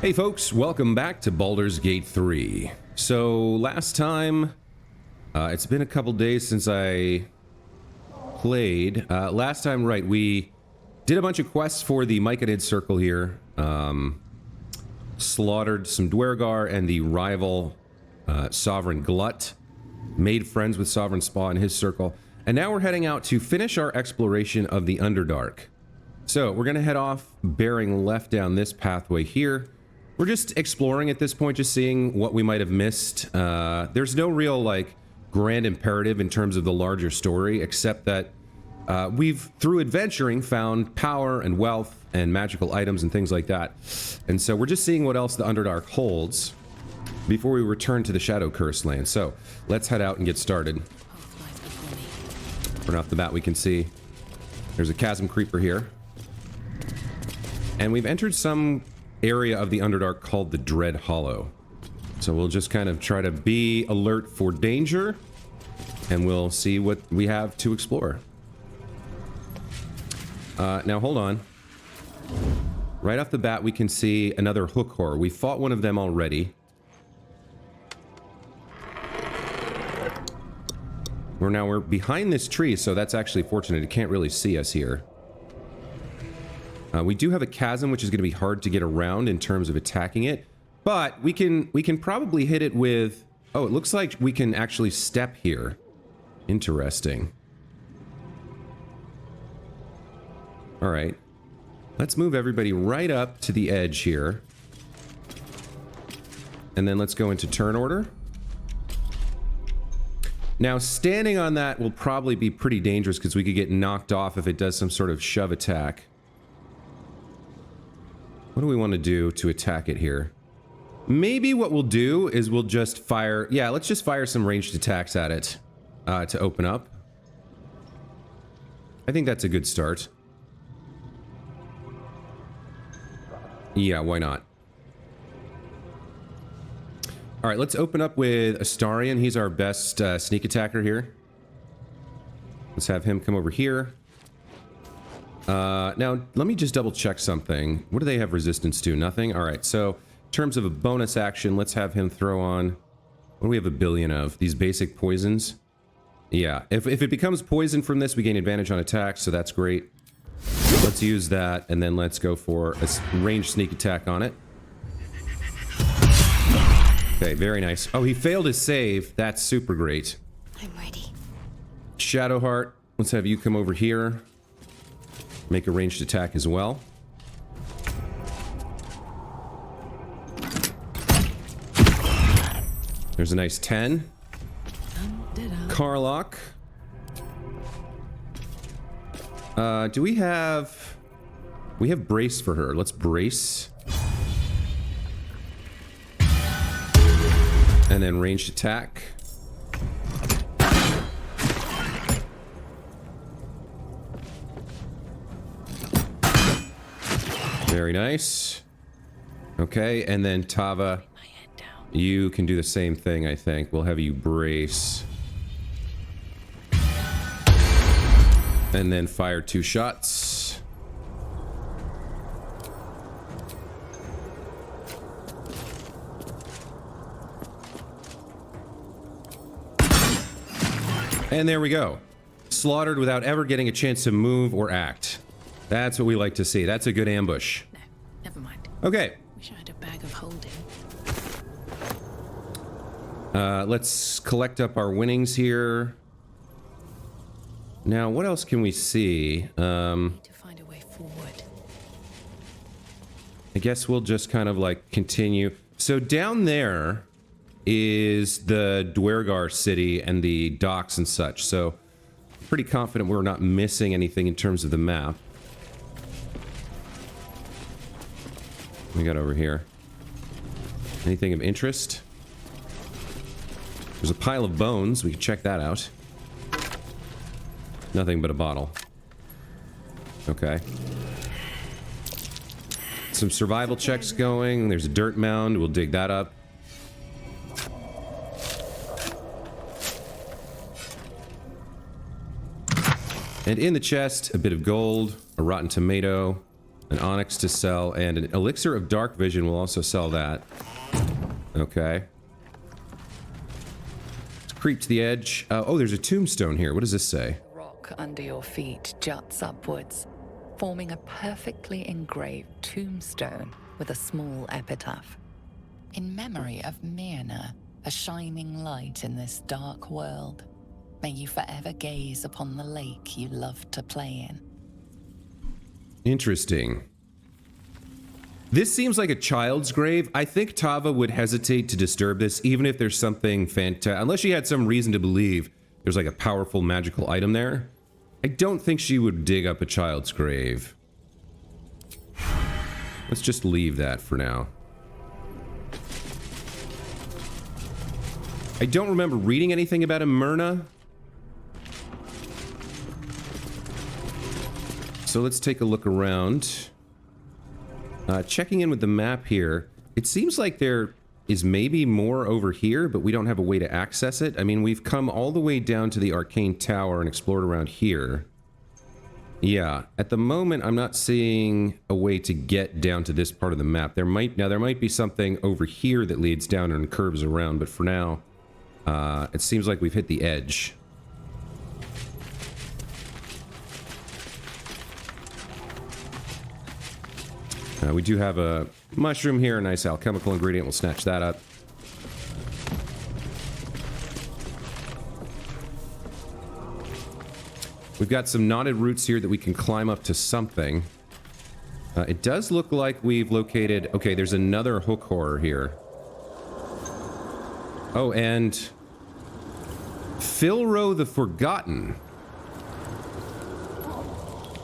Hey folks, welcome back to Baldur's Gate 3. So last time, it's been a couple days since I played. Last time, right, we did a bunch of quests for the Myconid Circle here. Slaughtered some Dwergar and the rival Sovereign Glut. Made friends with Sovereign Spa and his circle. And now we're heading out to finish our exploration of the Underdark. So we're going to head off bearing left down this pathway here. We're just exploring at this point, just seeing what we might have missed. There's no real, like, grand imperative in terms of the larger story, except that we've, through adventuring, found power and wealth and magical items and things like that. And so we're just seeing what else the Underdark holds before we return to the Shadow Curse land. So let's head out and get started. Right off the bat, we can see there's a chasm creeper here. And we've entered some area of the Underdark called the Dread Hollow. So we'll just kind of try to be alert for danger, and we'll see what we have to explore. Now hold on. Right off the bat, we can see another hook horror. We fought one of them already. We're behind this tree, so that's actually fortunate. It can't really see us here. We do have a chasm, which is going to be hard to get around in terms of attacking it, but we can probably hit it with... Oh, it looks like we can actually step here. Interesting. All right. Let's move everybody right up to the edge here. And then let's go into turn order. Now, standing on that will probably be pretty dangerous because we could get knocked off if it does some sort of shove attack. What do we want to do to attack it here? Maybe what we'll do is we'll just fire... Yeah, let's just fire some ranged attacks at it to open up. I think that's a good start. Yeah, why not? Alright, let's open up with Astarion. He's our best sneak attacker here. Let's have him come over here. Now, let me just double check something. What do they have resistance to? Nothing? Alright, so in terms of a bonus action, let's have him throw on... What do we have a billion of? These basic poisons? Yeah, if it becomes poison from this, we gain advantage on attacks, so that's great. Let's use that, and then let's go for a ranged sneak attack on it. Okay, very nice. Oh, he failed his save. That's super great. I'm ready. Shadowheart, let's have you come over here. Make a ranged attack as well. There's a nice 10. Karlach. Do we have... We have brace for her. Let's brace. And then ranged attack. Very nice. Okay, and then Tava, you can do the same thing, I think. We'll have you brace. And then fire 2 shots. And there we go. Slaughtered without ever getting a chance to move or act. That's what we like to see. That's a good ambush. No, never mind. Okay. Wish I had a bag of holding. Let's collect up our winnings here. Now, what else can we see? Need to find a way forward. I guess we'll just kind of like continue. So down there is the Dwergar city and the docks and such. So pretty confident we're not missing anything in terms of the map. What we got over here? Anything of interest? There's a pile of bones. We can check that out. Nothing but a bottle. Okay. Some survival checks going. There's a dirt mound. We'll dig that up. And in the chest, a bit of gold, a rotten tomato, An onyx to sell, and an elixir of dark vision will also sell that. Okay. Let's creep to the edge. Oh, there's a tombstone here. What does this say? The rock under your feet juts upwards, forming a perfectly engraved tombstone with a small epitaph. In memory of Myrna, a shining light in this dark world, may you forever gaze upon the lake you loved to play in. Interesting. This seems like a child's grave. I think Tava would hesitate to disturb this, even if there's something fantastic. Unless she had some reason to believe there's like a powerful magical item there. I don't think she would dig up a child's grave. Let's just leave that for now. I don't remember reading anything about a Myrna. So let's take a look around. Checking in with the map here. It seems like there is maybe more over here, but we don't have a way to access it. I mean, we've come all the way down to the Arcane Tower and explored around here. Yeah, at the moment, I'm not seeing a way to get down to this part of the map. There might be something over here that leads down and curves around, but for now, it seems like we've hit the edge. We do have a mushroom here, a nice alchemical ingredient. We'll snatch that up. We've got some knotted roots here that we can climb up to something. It does look like we've located... Okay, there's another hook horror here. Oh, and... Philro the Forgotten.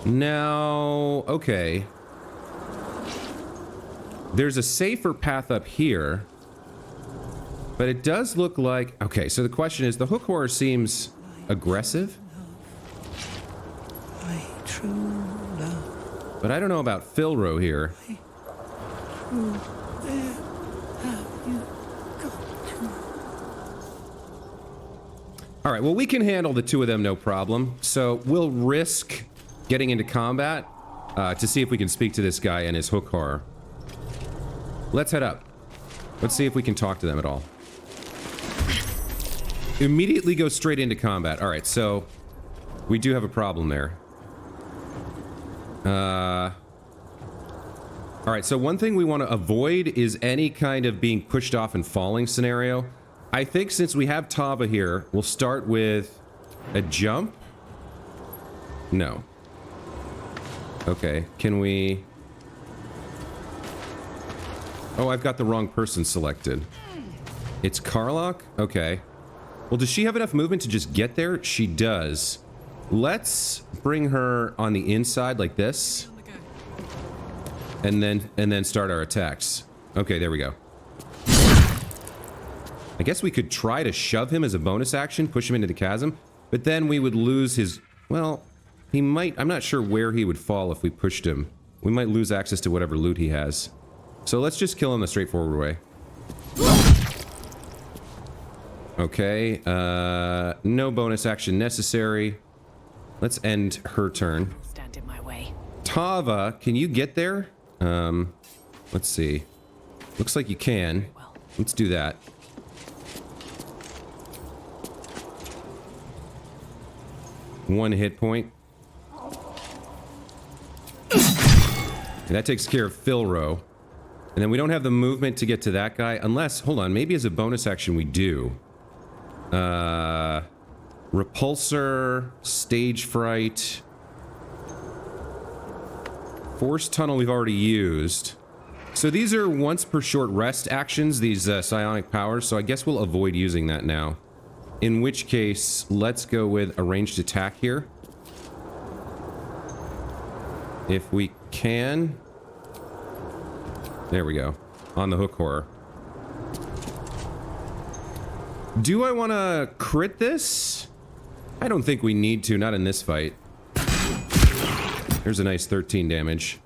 Now... Okay. There's a safer path up here. But it does look like... Okay, so the question is, the hook horror seems aggressive. But I don't know about Philro here. Alright, well, we can handle the two of them, no problem. So we'll risk getting into combat to see if we can speak to this guy and his hook horror. Let's head up. Let's see if we can talk to them at all. Immediately go straight into combat. Alright, so we do have a problem there. Alright, so one thing we want to avoid is any kind of being pushed off and falling scenario. I think since we have Tava here, we'll start with a jump. No. Okay, can we... Oh, I've got the wrong person selected. It's Karlach? Okay. Well, does she have enough movement to just get there? She does. Let's bring her on the inside like this. And then start our attacks. Okay, there we go. I guess we could try to shove him as a bonus action, push him into the chasm, but then we would lose his... Well, he might... I'm not sure where he would fall if we pushed him. We might lose access to whatever loot he has. So let's just kill him the straightforward way. Okay, no bonus action necessary. Let's end her turn. Stand in my way. Tava, can you get there? Let's see. Looks like you can. Let's do that. One hit point. And that takes care of Philro. And then we don't have the movement to get to that guy, unless, hold on, maybe as a bonus action we do. Repulsor, Stage Fright. Force Tunnel we've already used. So these are once per short rest actions, these psionic powers, so I guess we'll avoid using that now. In which case, let's go with a ranged attack here. If we can... There we go. On the hook horror. Do I want to crit this? I don't think we need to, not in this fight. There's a nice 13 damage.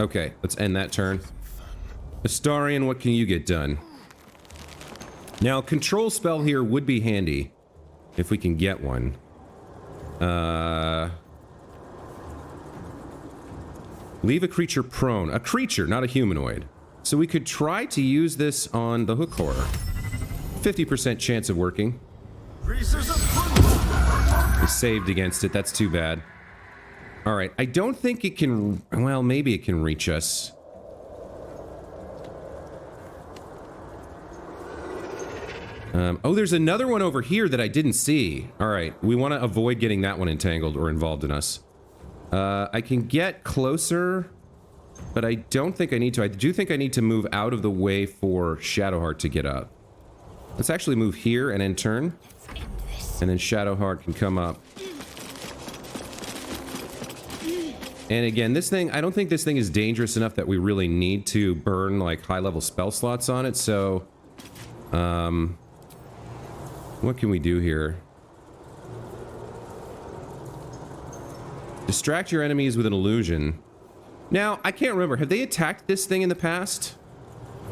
Okay, let's end that turn. Astarion, what can you get done? Now, control spell here would be handy. If we can get one. Leave a creature prone. A creature, not a humanoid. So we could try to use this on the hook horror. 50% chance of working. We saved against it. That's too bad. All right. I don't think it can... Well, maybe it can reach us. Oh, there's another one over here that I didn't see. All right. We want to avoid getting that one entangled or involved in us. I can get closer, but I don't think I need to. I do think I need to move out of the way for Shadowheart to get up. Let's actually move here and then turn. And then Shadowheart can come up. And again, this thing, I don't think this thing is dangerous enough that we really need to burn, like, high-level spell slots on it, so... what can we do here? Distract your enemies with an illusion. Now, I can't remember. Have they attacked this thing in the past?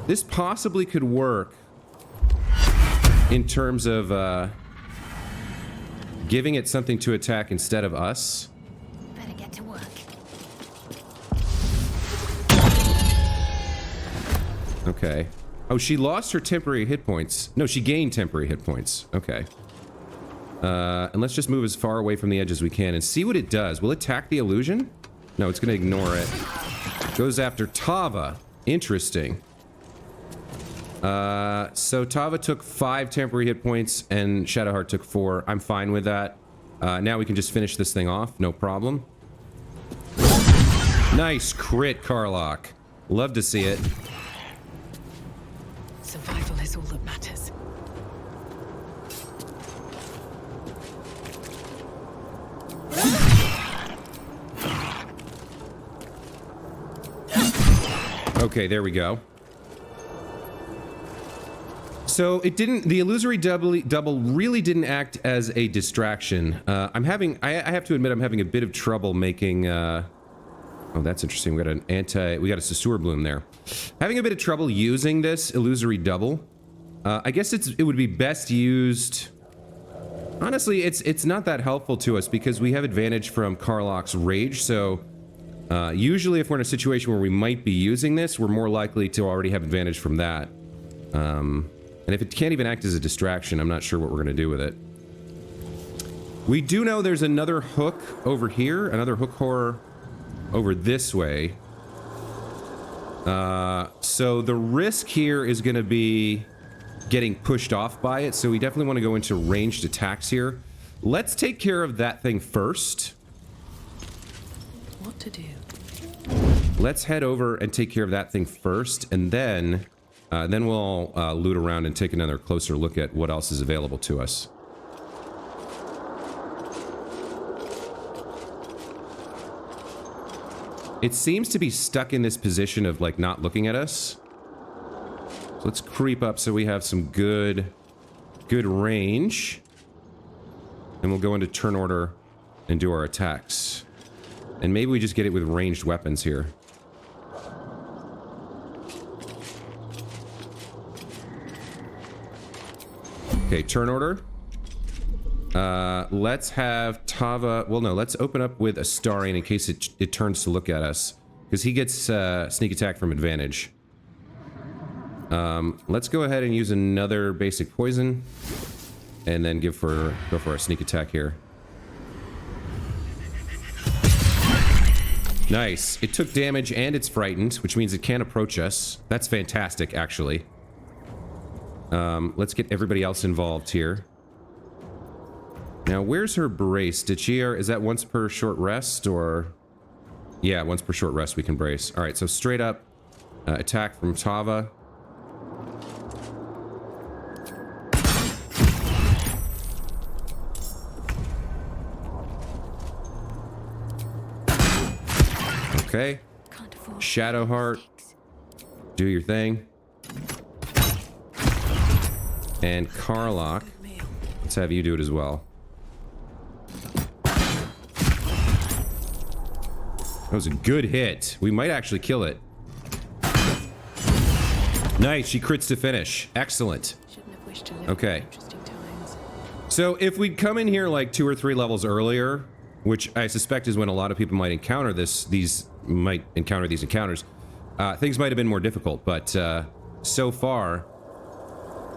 This possibly could work in terms of giving it something to attack instead of us. Better get to work. Okay. Oh, she lost her temporary hit points. No, she gained temporary hit points. Okay. And let's just move as far away from the edge as we can and see what it does. Will it attack the illusion? No, it's going to ignore it. Goes after Tava. Interesting. So Tava took 5 temporary hit points and Shadowheart took 4. I'm fine with that. Now we can just finish this thing off. No problem. Nice crit, Karlach. Love to see it. Survival is all that matters. Okay, there we go. So it didn't, the illusory double really didn't act as a distraction. I have to admit I'm having a bit of trouble making, oh, that's interesting. We got a Sasur Bloom there. Having a bit of trouble using this illusory double. I guess it would be best used. Honestly, it's not that helpful to us because we have advantage from Karlach's rage. So usually if we're in a situation where we might be using this, we're more likely to already have advantage from that. And if it can't even act as a distraction, I'm not sure what we're going to do with it. We do know there's another hook over here, another hook horror over this way. So the risk here is going to be getting pushed off by it, so we definitely want to go into ranged attacks here. Let's take care of that thing first. What to do? Let's head over and take care of that thing first, and then we'll loot around and take another closer look at what else is available to us. It seems to be stuck in this position of, like, not looking at us. So let's creep up so we have some good range. And we'll go into turn order and do our attacks. And maybe we just get it with ranged weapons here. Okay, turn order. Let's have Tava... Well, no, let's open up with Astarion in case it turns to look at us. Because he gets sneak attack from advantage. Let's go ahead and use another basic poison. And then go for a sneak attack here. Nice. It took damage and it's frightened, which means it can't approach us. That's fantastic, actually. Let's get everybody else involved here. Now, where's her brace? Did she, or is that once per short rest, or? Yeah, once per short rest we can brace. All right, so straight up attack from Tava. Okay. Shadowheart, do your thing. And Karlach, let's have you do it as well. That was a good hit. We might actually kill it. Nice, she crits to finish. Excellent. Okay. So if we'd come in here like 2 or 3 levels earlier, which I suspect is when a lot of people might encounter these might encounter these encounters, things might have been more difficult, but so far,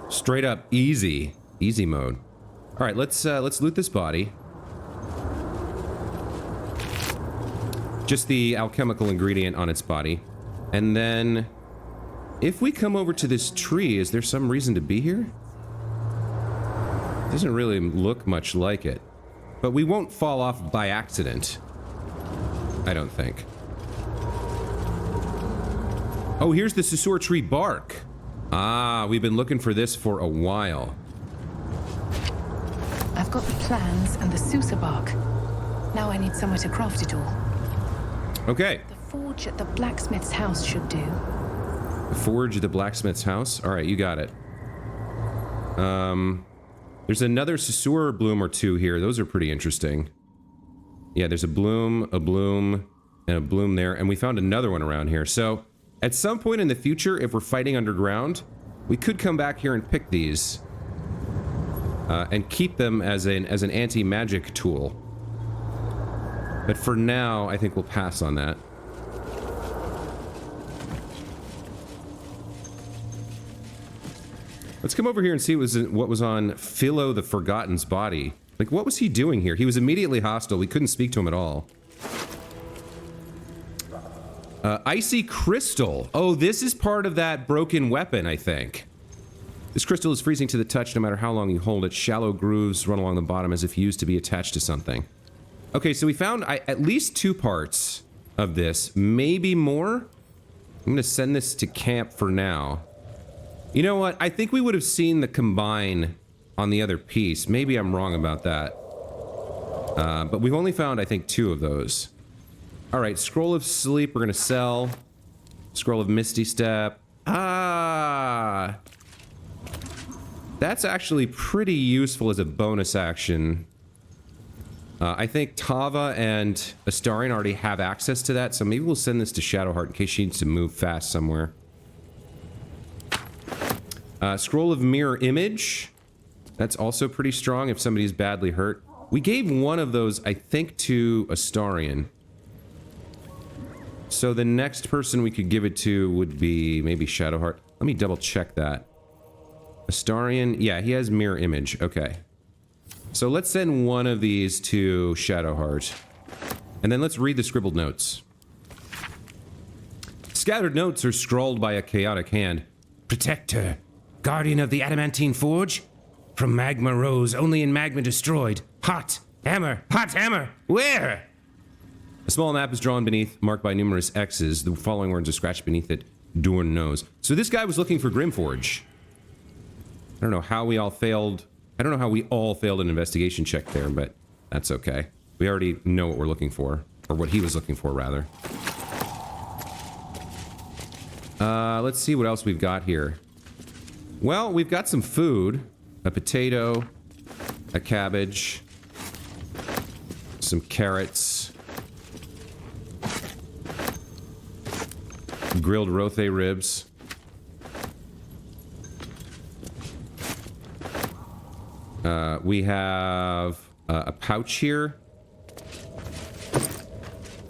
straight up easy mode. All right, let's loot this body. Just the alchemical ingredient on its body. And then, if we come over to this tree, is there some reason to be here? Doesn't really look much like it. But we won't fall off by accident. I don't think. Oh, here's the Susur tree bark. Ah, we've been looking for this for a while. I've got the plans and the Susa bark. Now I need somewhere to craft it all. Okay. The forge at the blacksmith's house should do. The forge at the blacksmith's house? Alright, you got it. There's another Susur bloom or two here. Those are pretty interesting. Yeah, there's a bloom, and a bloom there. And we found another one around here. So, at some point in the future, if we're fighting underground, we could come back here and pick these. And keep them as an anti-magic tool. But for now, I think we'll pass on that. Let's come over here and see what was on Philo the Forgotten's body. Like, what was he doing here? He was immediately hostile. We couldn't speak to him at all. Icy crystal. Oh, this is part of that broken weapon, I think. This crystal is freezing to the touch no matter how long you hold it. Shallow grooves run along the bottom as if used to be attached to something. Okay, so we found at least 2 parts of this. Maybe more? I'm gonna send this to camp for now. You know what? I think we would have seen the combine on the other piece. Maybe I'm wrong about that. But we've only found, I think, 2 of those. Alright, Scroll of Sleep we're gonna sell. Scroll of Misty Step. Ah! That's actually pretty useful as a bonus action. I think Tava and Astarion already have access to that, so maybe we'll send this to Shadowheart in case she needs to move fast somewhere. Scroll of Mirror Image. That's also pretty strong if somebody's badly hurt. We gave one of those, I think, to Astarion. So the next person we could give it to would be maybe Shadowheart. Let me double check that. Astarion, yeah, he has Mirror Image. Okay. So let's send one of these to Shadowheart. And then let's read the scribbled notes. Scattered notes are scrawled by a chaotic hand. Protector, guardian of the adamantine forge. From magma rose, only in magma destroyed. Hot hammer, where? A small map is drawn beneath, marked by numerous X's. The following words are scratched beneath it. Dorn knows. So this guy was looking for Grimforge. I don't know how we all failed. I don't know how we all failed an investigation check there, but that's okay. We already know what we're looking for. Or what he was looking for, rather. Let's see what else we've got here. Well, we've got some food. A potato. A cabbage. Some carrots. Grilled rothe ribs. We have a pouch here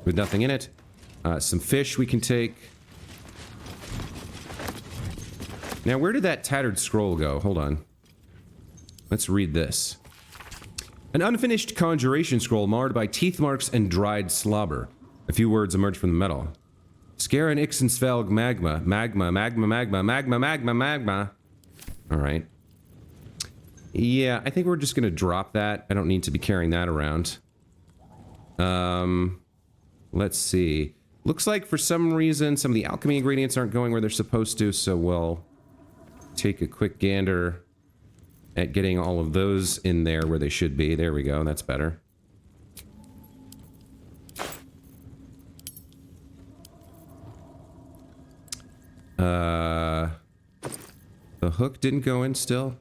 with nothing in it. Some fish we can take. Now, where did that tattered scroll go? Hold on. Let's read this. An unfinished conjuration scroll marred by teeth marks and dried slobber. A few words emerge from the metal. Scaren Ixensvelg magma. Magma. Alright. Yeah, I think we're just gonna drop that. I don't need to be carrying that around. Let's see. Looks like for some reason some of the alchemy ingredients aren't going where they're supposed to, so we'll take a quick gander at getting all of those in there where they should be. There we go, that's better. The hook didn't go in still?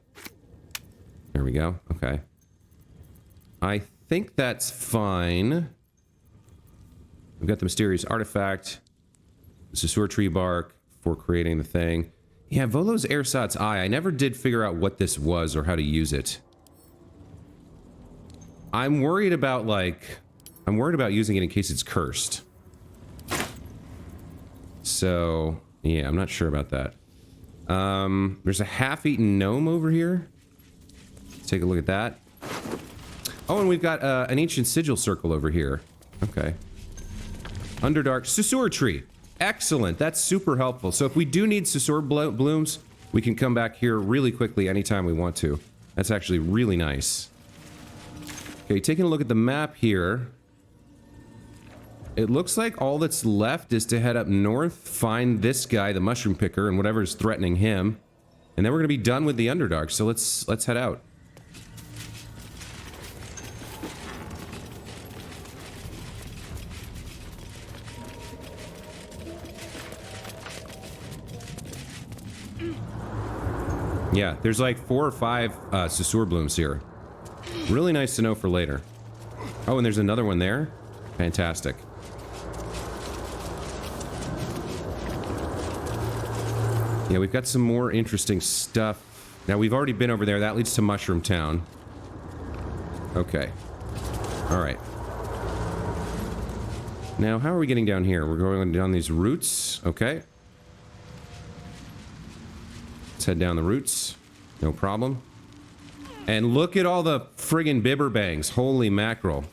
There we go. Okay. I think that's fine. We've got the mysterious artifact. This is Susur tree bark for creating the thing. Yeah, Volo's Ersatz eye. I never did figure out what this was or how to use it. I'm worried about, like... I'm worried about using it in case it's cursed. So, yeah, I'm not sure about that. There's a half-eaten gnome over here. Let's take a look at that. Oh, and we've got an ancient sigil circle over here. Okay. Underdark Susur tree. Excellent. That's super helpful. So if we do need Susur blooms, we can come back here really quickly anytime we want to. That's actually really nice. Okay, taking a look at the map here. It looks like all that's left is to head up north, find this guy, the mushroom picker, and whatever's threatening him. And then we're going to be done with the Underdark, so let's head out. Yeah, there's like 4 or 5 Susur blooms here. Really nice to know for later. Oh, and there's another one there. Fantastic. Yeah, we've got some more interesting stuff. Now, we've already been over there. That leads to Mushroom Town. Okay. Alright. Now, how are we getting down here? We're going down these routes. Okay. Let's head down the routes. No problem. And look at all the friggin' bibberbangs. Holy mackerel.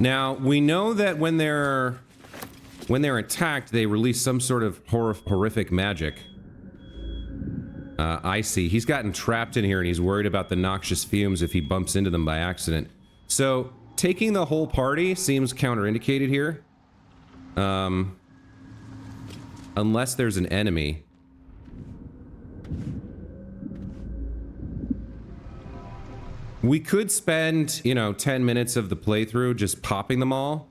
Now, we know that when they're attacked, they release some sort of horrific magic. I see. He's gotten trapped in here and he's worried about the noxious fumes if he bumps into them by accident. So, taking the whole party seems counterindicated here. Unless there's an enemy. We could spend, you know, 10 minutes of the playthrough just popping them all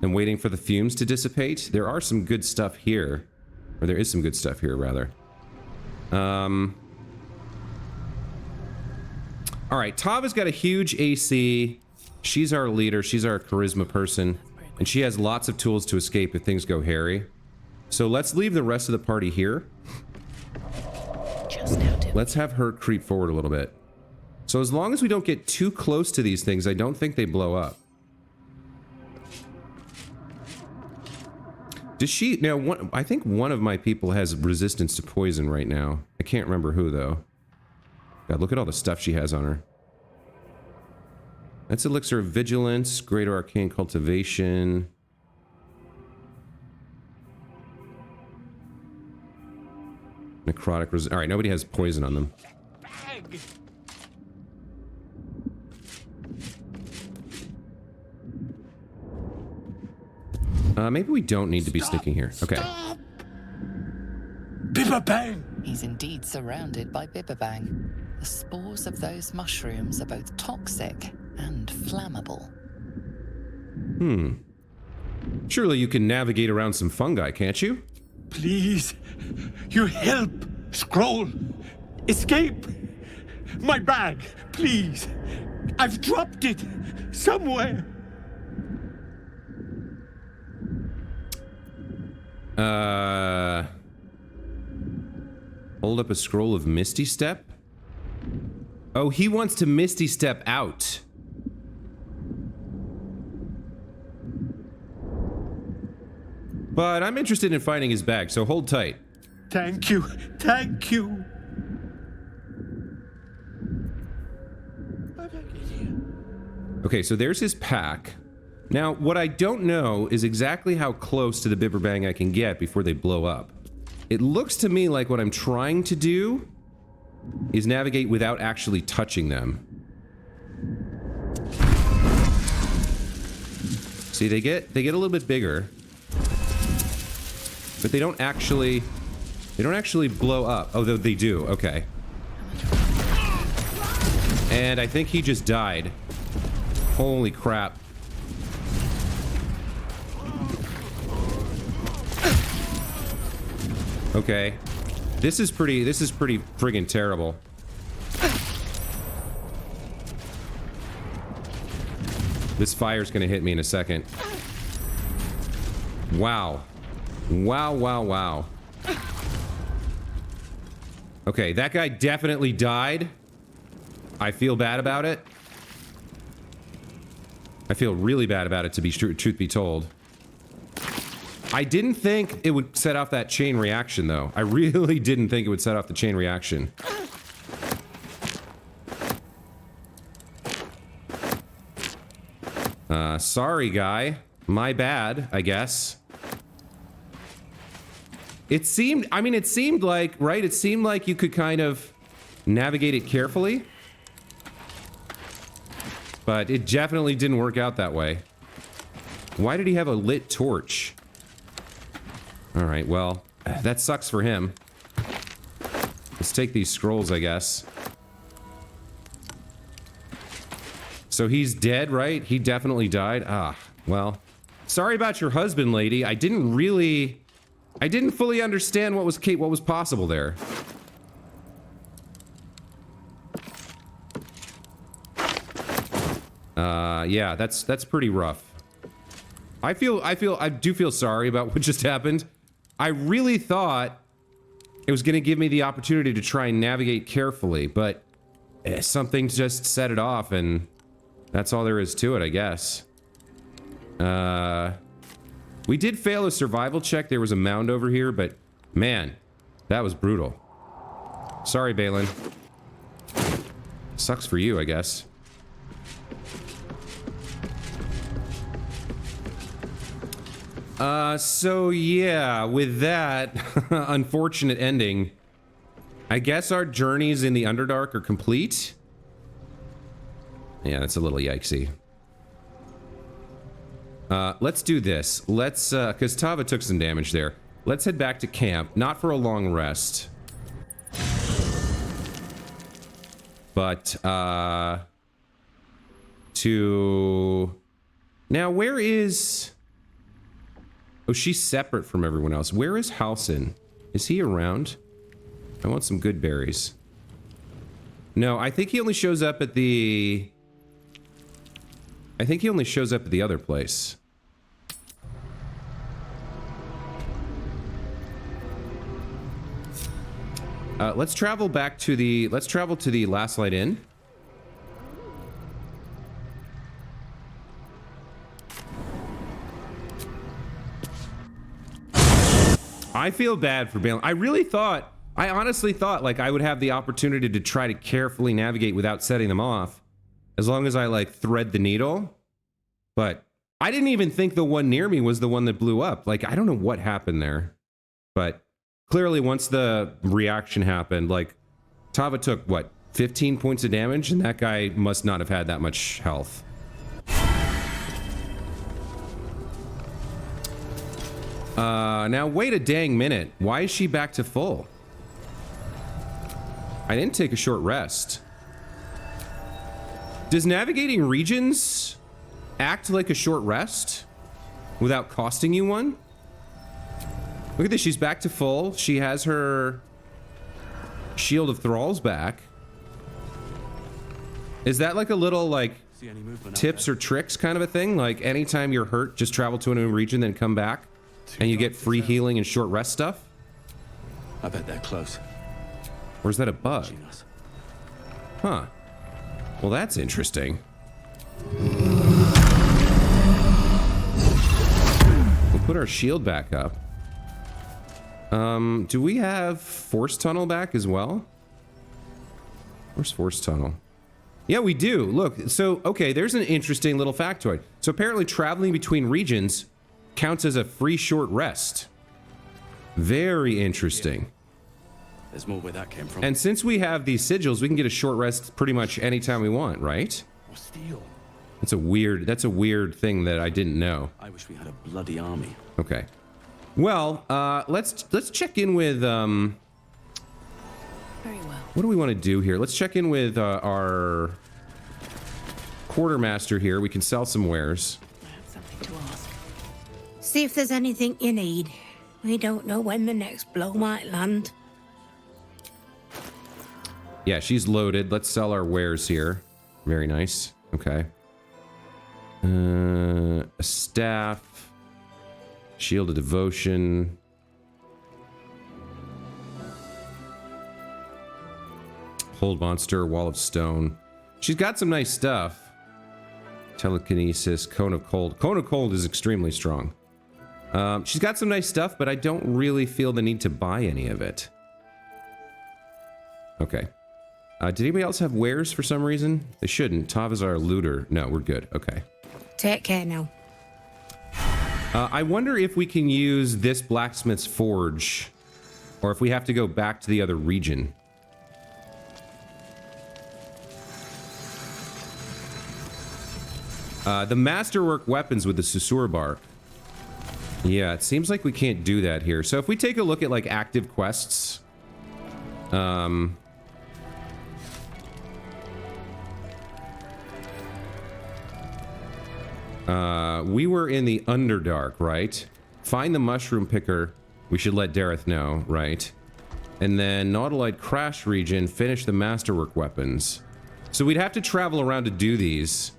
and waiting for the fumes to dissipate. There are some good stuff here. Or there is some good stuff here, rather. Alright, Tava's got a huge AC. She's our leader. She's our charisma person. And she has lots of tools to escape if things go hairy. So let's leave the rest of the party here. Let's have her creep forward a little bit. So as long as we don't get too close to these things, I don't think they blow up. Does she... Now, I think one of my people has resistance to poison right now. I can't remember who, though. God, look at all the stuff she has on her. That's Elixir of Vigilance, Greater Arcane Cultivation... Necrotic Alright, nobody has poison on them. Maybe we don't need to be sticking here. Okay. Bibberbang! He's indeed surrounded by Bibberbang. The spores of those mushrooms are both toxic and flammable. Surely you can navigate around some fungi, can't you? Please, you help! Scroll! Escape! My bag, please! I've dropped it somewhere! Hold up a scroll of Misty Step? Oh, he wants to Misty Step out. But I'm interested in finding his bag, so hold tight. Thank you, thank you! Okay, so there's his pack. Now, what I don't know is exactly how close to the Bibberbang I can get before they blow up. It looks to me like what I'm trying to do is navigate without actually touching them. See, they get a little bit bigger, but they don't actually blow up. Oh, they do. Okay. And I think he just died. Holy crap. Okay. This is pretty friggin' terrible. This fire's gonna hit me in a second. Wow. Wow, wow, wow. Okay, that guy definitely died. I feel bad about it. I feel really bad about it, to be truth be told. I didn't think it would set off that chain reaction, though. I really didn't think it would set off the chain reaction. Sorry, guy. My bad, I guess. It seemed, I mean, it seemed like, right? It seemed like you could kind of navigate it carefully. But it definitely didn't work out that way. Why did he have a lit torch? Alright, well, that sucks for him. Let's take these scrolls, I guess. So he's dead, right? He definitely died? Ah, well. Sorry about your husband, lady. I didn't fully understand what was possible there. Yeah, that's pretty rough. I do feel sorry about what just happened. I really thought it was gonna give me the opportunity to try and navigate carefully, but something just set it off, and that's all there is to it, I guess. We did fail a survival check. There was a mound over here, but man, that was brutal. Sorry, Balin. Sucks for you, I guess. So yeah, with that unfortunate ending, I guess our journeys in the Underdark are complete. Yeah, that's a little yikesy. Let's do this. Let's, because Tava took some damage there. Let's head back to camp, not for a long rest. But, now, where is... Oh, she's separate from everyone else. Where is Halsin? Is he around? I want some good berries. No, I think he only shows up at the... I think he only shows up at the other place. Let's travel back to the... Let's travel to the Last Light Inn. I feel bad for Balin. I honestly thought, like, I would have the opportunity to try to carefully navigate without setting them off. As long as I, like, thread the needle. But I didn't even think the one near me was the one that blew up. Like, I don't know what happened there. But clearly, once the reaction happened, like, Tava took, what, 15 points of damage? And that guy must not have had that much health. Now wait a dang minute. Why is she back to full? I didn't take a short rest. Does navigating regions act like a short rest without costing you one? Look at this, she's back to full. She has her Shield of Thralls back. Is that like a little, like, tips or tricks kind of a thing? Like, anytime you're hurt, just travel to a new region, then come back? And you get free healing and short rest stuff? I bet they're close. Or is that a bug? Huh. Well, that's interesting. We'll put our shield back up. Do we have Force Tunnel back as well? Where's Force Tunnel? Yeah, we do. Look, so, okay, there's an interesting little factoid. So apparently traveling between regions counts as a free short rest. Very interesting. There's more where that came from. And since we have these sigils, we can get a short rest pretty much anytime we want, right? Or steel. That's a weird thing that I didn't know. I wish we had a bloody army. Okay. Well, let's check in with Very well. what do we want to do here? Let's check in with our quartermaster here. We can sell some wares. I have something to ask. See if there's anything you need. We don't know when the next blow might land. Yeah, she's loaded. Let's sell our wares here. Very nice. Okay. A staff. Shield of Devotion. Hold Monster. Wall of Stone. She's got some nice stuff. Telekinesis, Cone of Cold. Cone of Cold is extremely strong. She's got some nice stuff, but I don't really feel the need to buy any of it. Okay. Did anybody else have wares for some reason? They shouldn't. Tav is our looter. No, we're good. Okay. Take care now. I wonder if we can use this blacksmith's forge, or if we have to go back to the other region. The masterwork weapons with the Susur bark. Yeah, it seems like we can't do that here. So if we take a look at like active quests, we were in the Underdark, right? Find the mushroom picker. We should let Dareth know, right? And then Nautiloid Crash region, finish the masterwork weapons. So we'd have to travel around to do these.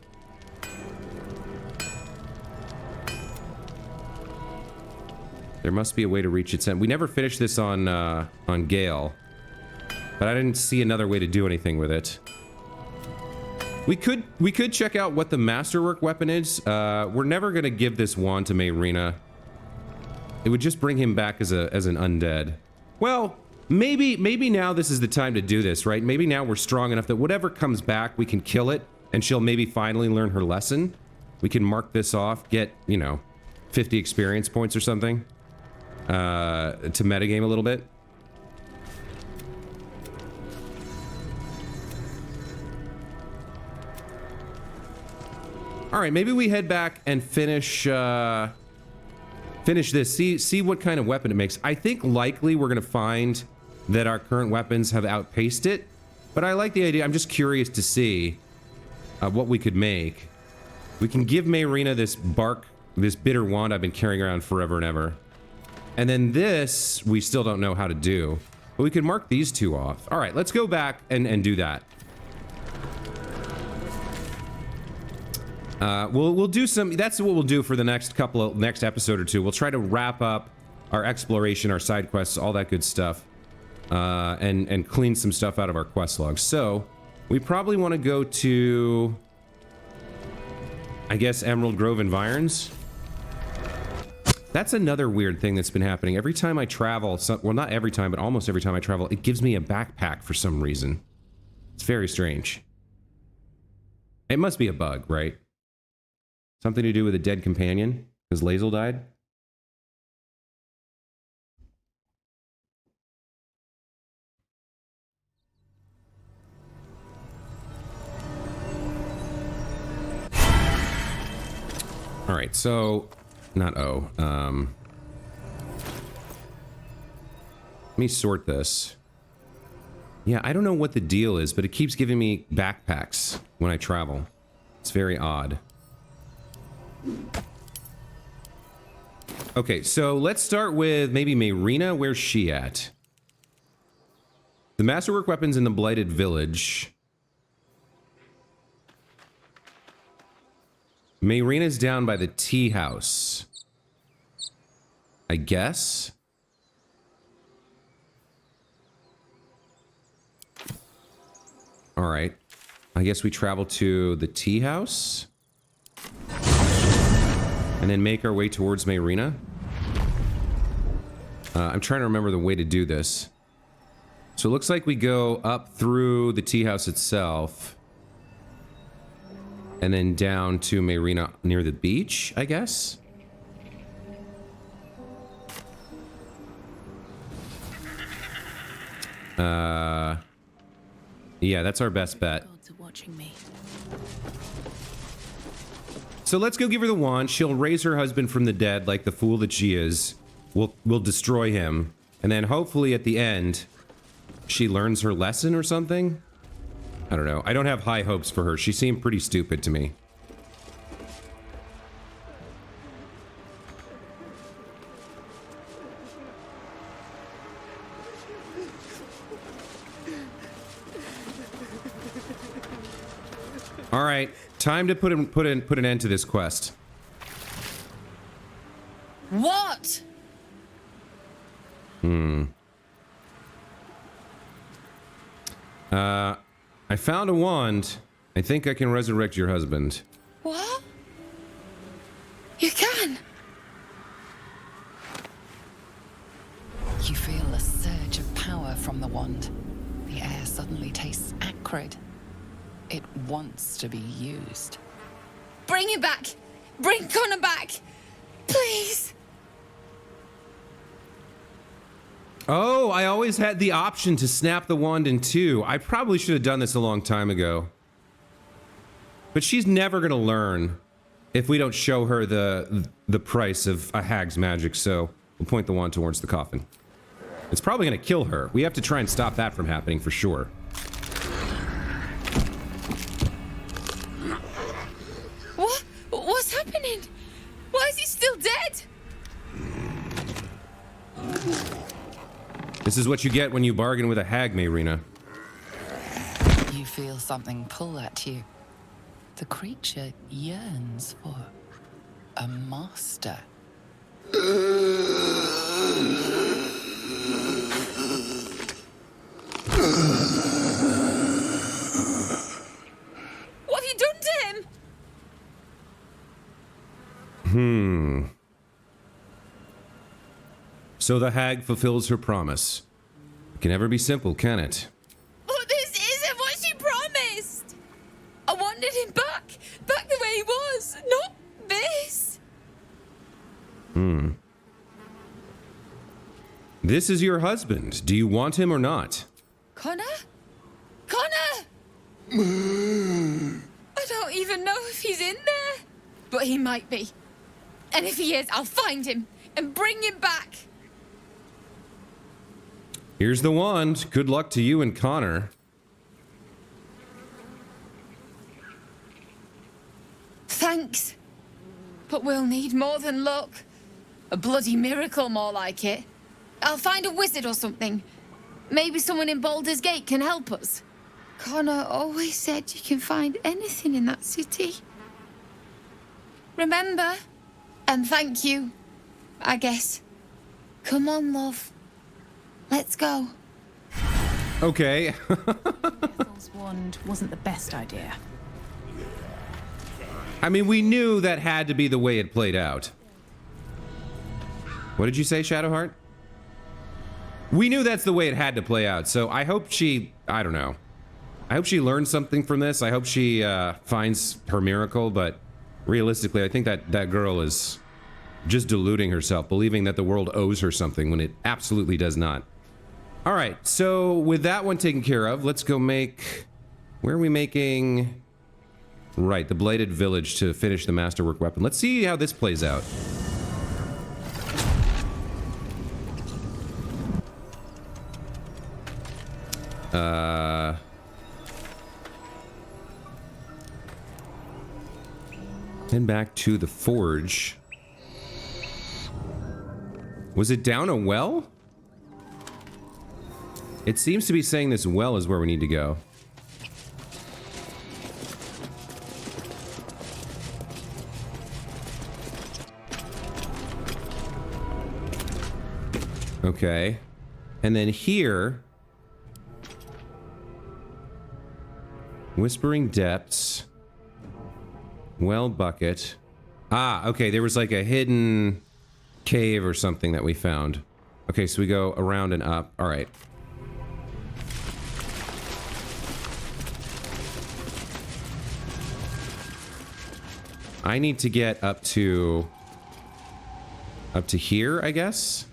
There must be a way to reach its end. We never finished this on Gale, but I didn't see another way to do anything with it. We could check out what the masterwork weapon is. We're never gonna give this wand to Mayrina. It would just bring him back as an undead. Well, maybe now this is the time to do this, right? Maybe now we're strong enough that whatever comes back, we can kill it, and she'll maybe finally learn her lesson. We can mark this off, get, you know, 50 experience points or something. To metagame a little bit. All right, maybe we head back and finish this. See what kind of weapon it makes. I think likely we're gonna find that our current weapons have outpaced it, but I like the idea. I'm just curious to see what we could make. We can give Mayrina this bitter wand I've been carrying around forever and ever. And then this, we still don't know how to do. But we can mark these two off. All right, let's go back and do that. We'll do some, that's what we'll do for the next episode or two. We'll try to wrap up our exploration, our side quests, all that good stuff. And clean some stuff out of our quest logs. So, we probably want to go to, I guess, Emerald Grove Environs. That's another weird thing that's been happening. Every time I travel, well, not every time, but almost every time I travel, it gives me a backpack for some reason. It's very strange. It must be a bug, right? Something to do with a dead companion? Because Lae'zel died? All right, so... Not O. Let me sort this. Yeah, I don't know what the deal is, but it keeps giving me backpacks when I travel. It's very odd. Okay, so let's start with maybe Mayrina. Where's she at? The masterwork weapons in the Blighted Village. Mayrina's down by the tea house. I guess? Alright. I guess we travel to the tea house? And then make our way towards Mayrina? I'm trying to remember the way to do this. So it looks like we go up through the tea house itself. And then down to Mayrina near the beach, I guess? Yeah, that's our best bet. Gods are watching me. So let's go give her the wand. She'll raise her husband from the dead like the fool that she is. We'll destroy him. And then hopefully at the end, she learns her lesson or something? I don't know. I don't have high hopes for her. She seemed pretty stupid to me. All right, time to put an end to this quest. What? I found a wand. I think I can resurrect your husband. What? You can? You feel a surge of power from the wand. The air suddenly tastes acrid. It wants to be used. Bring it back! Bring Connor back! Please! Oh, I always had the option to snap the wand in two. I probably should have done this a long time ago. But she's never going to learn if we don't show her the price of a hag's magic, so we'll point the wand towards the coffin. It's probably going to kill her. We have to try and stop that from happening for sure. What? What's happening? Why is he still dead? This is what you get when you bargain with a hag, Mayrina. You feel something pull at you. The creature yearns for a master. What have you done to him? So the hag fulfills her promise. It can never be simple, can it? But this isn't what she promised! I wanted him back! Back the way he was! Not this! This is your husband. Do you want him or not? Connor? Connor! I don't even know if he's in there. But he might be. And if he is, I'll find him and bring him back. Here's the wand. Good luck to you and Connor. Thanks. But we'll need more than luck. A bloody miracle, more like it. I'll find a wizard or something. Maybe someone in Baldur's Gate can help us. Connor always said you can find anything in that city. Remember? And thank you, I guess. Come on, love. Let's go. Okay. Ethel's wand wasn't the best idea. I mean, we knew that had to be the way it played out. What did you say, Shadowheart? We knew that's the way it had to play out, so I hope she... I don't know. I hope she learns something from this. I hope she finds her miracle, but realistically, I think that girl is just deluding herself, believing that the world owes her something when it absolutely does not. All right, so with that one taken care of, let's go make... Where are we making... Right, the Bladed Village to finish the Masterwork weapon. Let's see how this plays out. Then back to the forge. Was it down a well? It seems to be saying this well is where we need to go. Okay. And then here... Whispering Depths. Well bucket. Ah, okay, there was like a hidden cave or something that we found. Okay, so we go around and up. All right. I need to get up to here, I guess.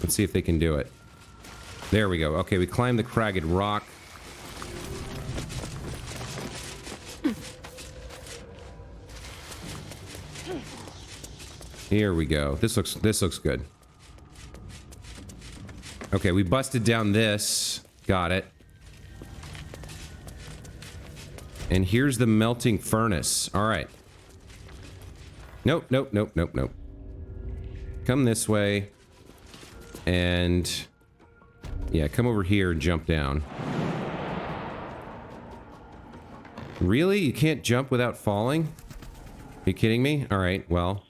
Let's see if they can do it. There we go. Okay, we climb the cragged rock. Here we go. This looks good. Okay, we busted down this. Got it. And here's the melting furnace. All right. Nope, nope, nope, nope, nope. Come this way. And... yeah, come over here and jump down. Really? You can't jump without falling? Are you kidding me? All right, well...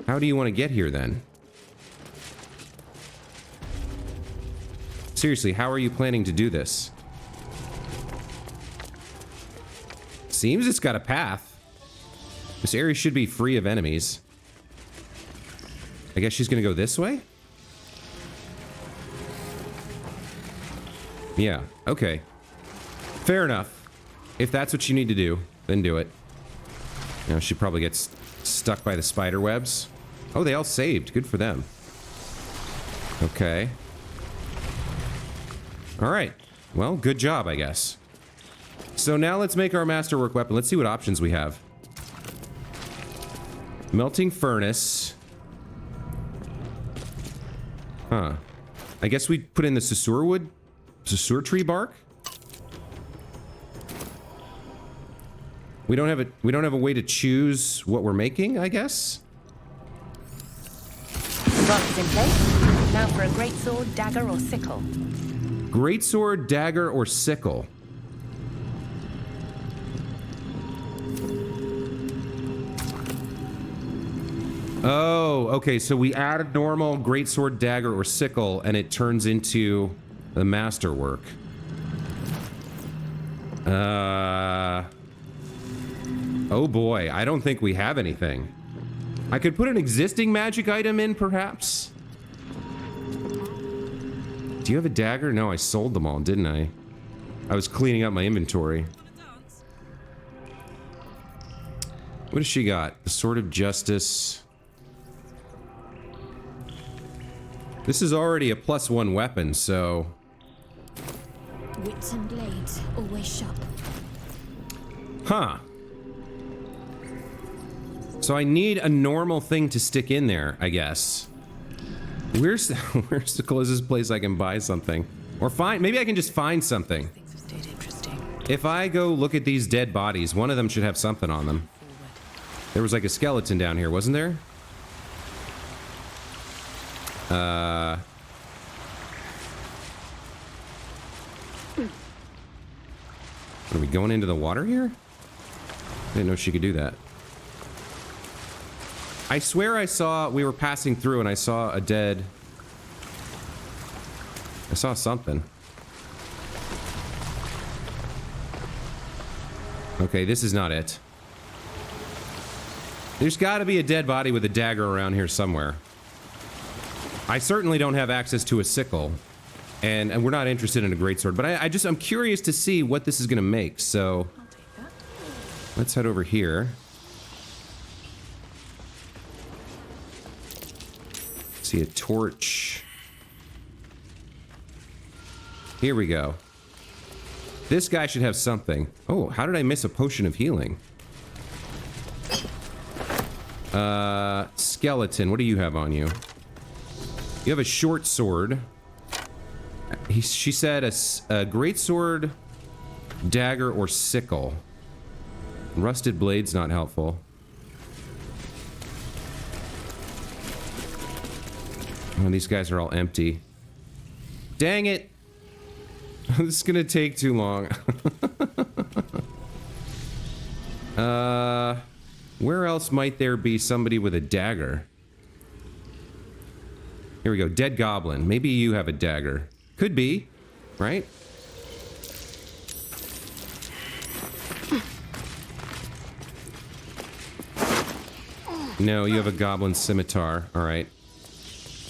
how do you want to get here, then? Seriously, how are you planning to do this? Seems it's got a path. This area should be free of enemies. I guess she's gonna go this way? Yeah, okay. Fair enough. If that's what you need to do, then do it. You know, she probably gets stuck by the spider webs. Oh, they all saved. Good for them. Okay. Alright. Well, good job, I guess. So now let's make our masterwork weapon. Let's see what options we have. Melting furnace. Huh. I guess we put in the Sasur wood? Sasur tree bark? We don't have a way to choose what we're making, I guess? Rock is in place. Now for a great sword, dagger, or sickle. Great sword, dagger, or sickle. Oh, okay, so we add a normal greatsword, dagger, or sickle, and it turns into the masterwork. Oh boy, I don't think we have anything. I could put an existing magic item in, perhaps? Do you have a dagger? No, I sold them all, didn't I? I was cleaning up my inventory. What has she got? The Sword of Justice. This is already a +1 weapon, so... Wits and blades, always sharp. Huh. So I need a normal thing to stick in there, I guess. Where's the closest place I can buy something? Or find... Maybe I can just find something. Things have stayed interesting. If I go look at these dead bodies, one of them should have something on them. There was like a skeleton down here, wasn't there? Are we going into the water here? I didn't know she could do that. I swear I saw... We were passing through and I saw a dead... I saw something. Okay, this is not it. There's got to be a dead body with a dagger around here somewhere. I certainly don't have access to a sickle. And we're not interested in a greatsword. But I'm curious to see what this is going to make. So I'll take that. let's head over here. See a torch. Here we go. This guy should have something. Oh, how did I miss a potion of healing? Skeleton, what do you have on you? You have a short sword. She said a great sword, dagger, or sickle. Rusted blade's not helpful. Oh, these guys are all empty. Dang it! This is gonna take too long. Where else might there be somebody with a dagger? Here we go. Dead goblin. Maybe you have a dagger. Could be, right? No, you have a goblin scimitar. All right.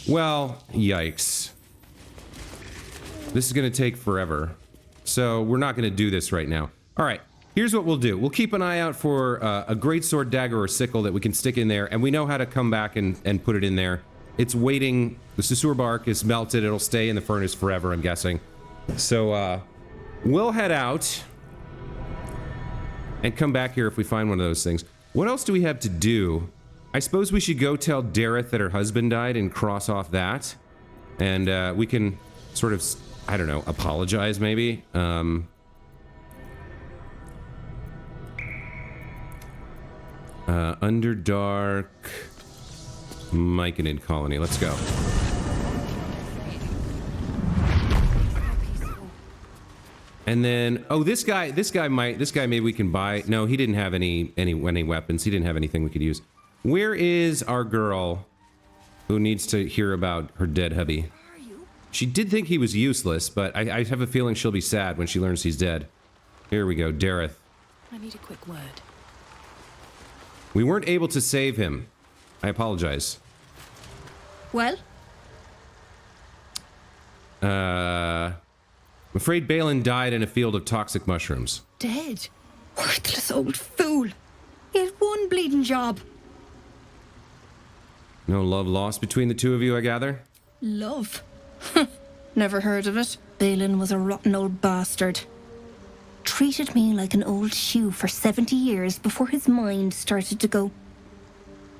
Well, yikes. This is going to take forever. So we're not going to do this right now. All right. Here's what we'll do. We'll keep an eye out for a greatsword, dagger, or sickle that we can stick in there. And we know how to come back and put it in there. It's waiting. The Sasur bark is melted. It'll stay in the furnace forever, I'm guessing. So, we'll head out and come back here if we find one of those things. What else do we have to do? I suppose we should go tell Dareth that her husband died and cross off that. And, we can sort of, I don't know, apologize maybe. Underdark... Myconid colony. Let's go. And then, oh, this guy maybe we can buy. No, he didn't have any weapons. He didn't have anything we could use. Where is our girl who needs to hear about her dead hubby? She did think he was useless, but I have a feeling she'll be sad when she learns he's dead. Here we go, Dareth. I need a quick word. We weren't able to save him. I apologize. Well, I'm afraid Balin died in a field of toxic mushrooms. dead. Worthless old fool. He had one bleeding job. No love lost between the two of you, I gather? Love. Never heard of it. Balin was a rotten old bastard. Treated me like an old shoe for 70 years before his mind started to go.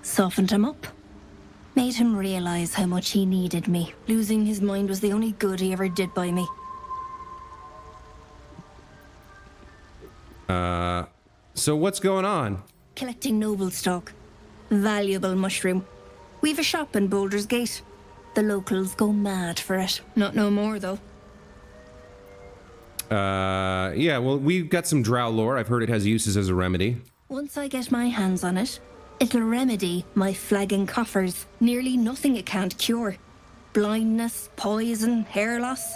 Softened him up. Made him realize how much he needed me. Losing his mind was the only good he ever did by me. So what's going on? Collecting noble stock. Valuable mushroom. We've a shop in Baldur's Gate. The locals go mad for it. Not no more, though. Yeah, well, we've got some drow lore. I've heard it has uses as a remedy. Once I get my hands on it, it'll remedy my flagging coffers. Nearly nothing it can't cure. Blindness, poison, hair loss.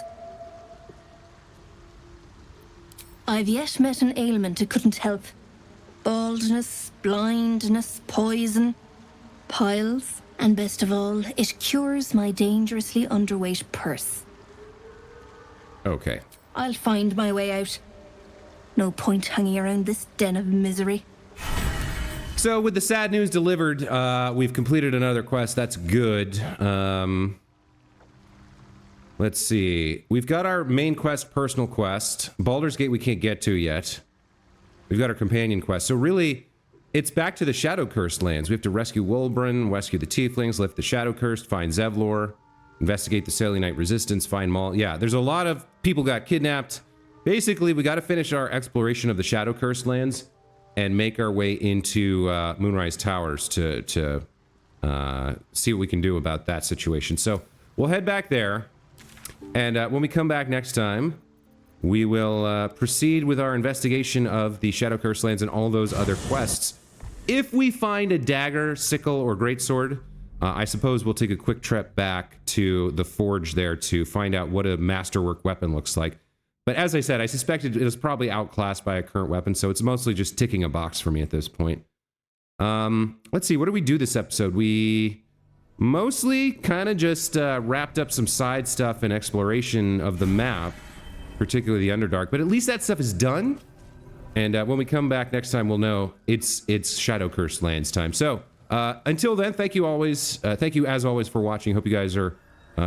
I've yet met an ailment it couldn't help. Baldness, blindness, poison, piles, and best of all, it cures my dangerously underweight purse. Okay. I'll find my way out. No point hanging around this den of misery. So with the sad news delivered, we've completed another quest. That's good. Let's see. We've got our main quest, personal quest. Baldur's Gate we can't get to yet. We've got our companion quest. So really, it's back to the Shadow Cursed lands. We have to rescue Wulbren, rescue the Tieflings, lift the Shadow Cursed, find Zevlor, investigate the Selenite Resistance, find Maul. Yeah, there's a lot of people got kidnapped. Basically, we got to finish our exploration of the Shadow Cursed lands and make our way into Moonrise Towers to see what we can do about that situation. So we'll head back there. And when we come back next time, we will proceed with our investigation of the Shadow Cursed lands and all those other quests. If we find a dagger, sickle, or greatsword, I suppose we'll take a quick trip back to the forge there to find out what a masterwork weapon looks like. But as I said, I suspected it was probably outclassed by a current weapon, so it's mostly just ticking a box for me at this point. Let's see, what did we do this episode? We mostly kind of just wrapped up some side stuff and exploration of the map, particularly the Underdark, but at least that stuff is done. And when we come back next time, we'll know it's Shadow Cursed lands time. So until then, thank you as always for watching. Hope you guys are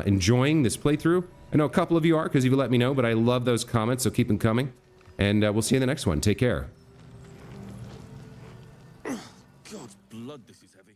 enjoying this playthrough. I know a couple of you are because you've let me know, but I love those comments, so keep them coming. And we'll see you in the next one. Take care. God's blood, this is heavy.